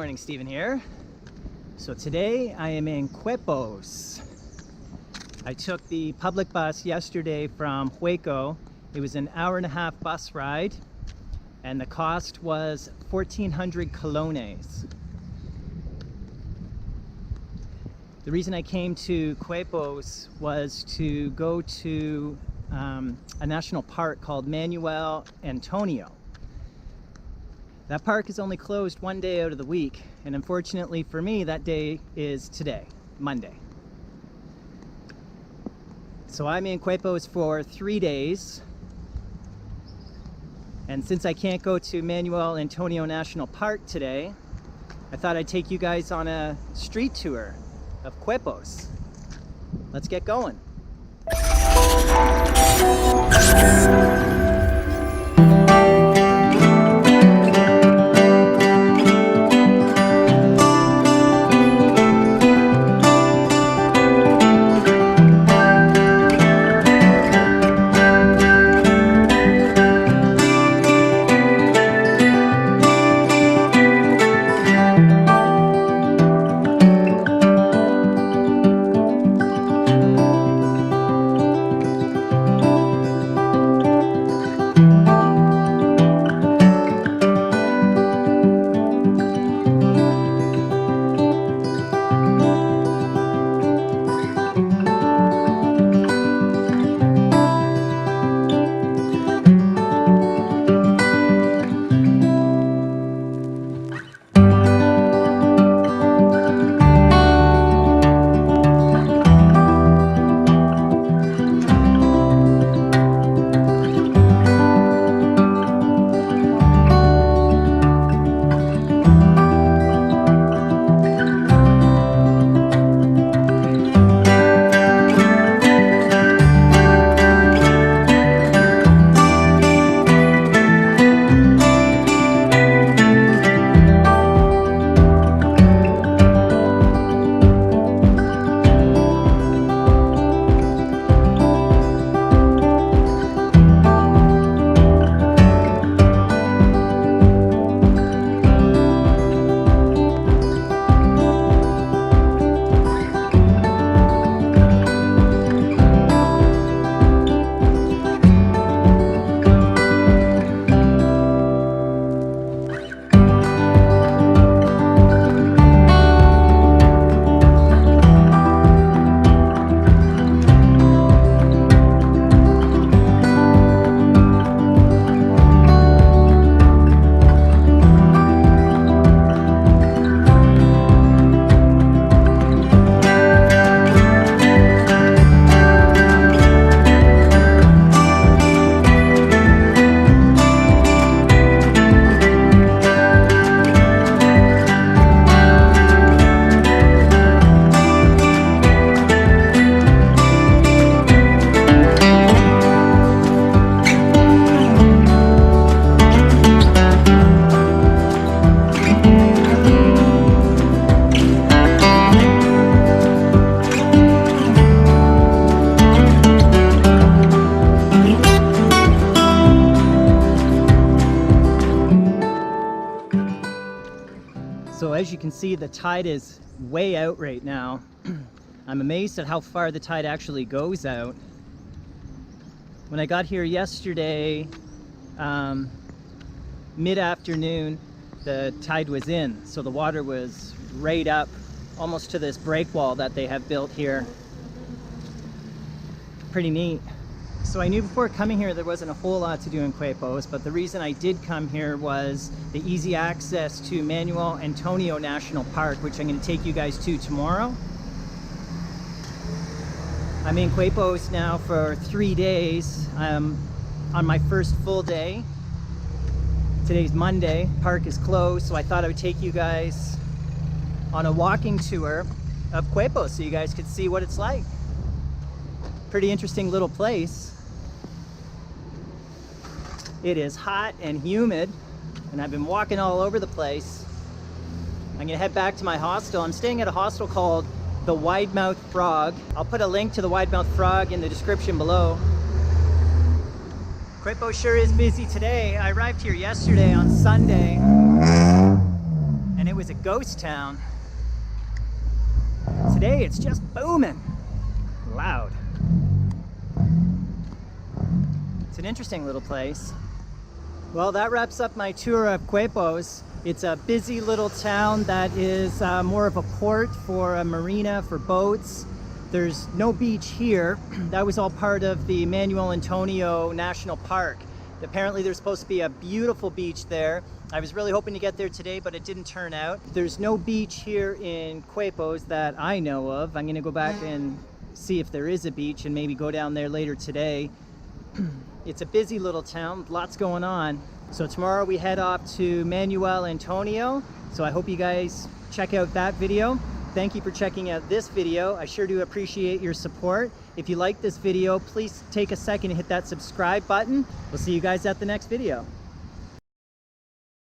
morning, Steven here. So today I am in Quepos. I took the public bus yesterday from Hueco. It was an hour-and-a-half bus ride and the cost was 1,400 colones. The reason I came to Quepos was to go to a national park called Manuel Antonio. That park is only closed one day out of the week, and unfortunately for me, that day is today, Monday. So I'm in Quepos for 3 days, and since I can't go to Manuel Antonio National Park today, I thought I'd take you guys on a street tour of Quepos. Let's get going. So as you can see, the tide is way out right now. I'm amazed at how far the tide actually goes out. When I got here yesterday, mid-afternoon, the tide was in. So the water was right up almost to this break wall that they have built here. Pretty neat. So I knew before coming here there wasn't a whole lot to do in Quepos, but the reason I did come here was the easy access to Manuel Antonio National Park, which I'm going to take you guys to tomorrow. I'm in Quepos now for 3 days. I'm on my first full day. Today's Monday, park is closed, so I thought I would take you guys on a walking tour of Quepos so you guys could see what it's like. Pretty interesting little place. It is hot and humid, and I've been walking all over the place. I'm gonna head back to my hostel. I'm staying at a hostel called the Wide-Mouthed Frog. I'll put a link to the Wide-Mouthed Frog in the description below. Quepos sure is busy today. I arrived here yesterday on Sunday, and it was was a ghost town. Today it's just booming. Loud. It's an interesting little place. Well, that wraps up my tour of Quepos. It's a busy little town that is more of a port for a marina for boats. There's no beach here. That was all part of the Manuel Antonio National Park. Apparently there's supposed to be a beautiful beach there. I was really hoping to get there today, but it didn't turn out. There's no beach here in Quepos that I know of. I'm gonna go back and see if there is a beach and maybe go down there later today. It's a busy little town, lots going on. So tomorrow we head off to Manuel Antonio. So I hope you guys check out that video. Thank you for checking out this video. I sure do appreciate your support. If you like this video, please take a second and hit that subscribe button. We'll see you guys at the next video.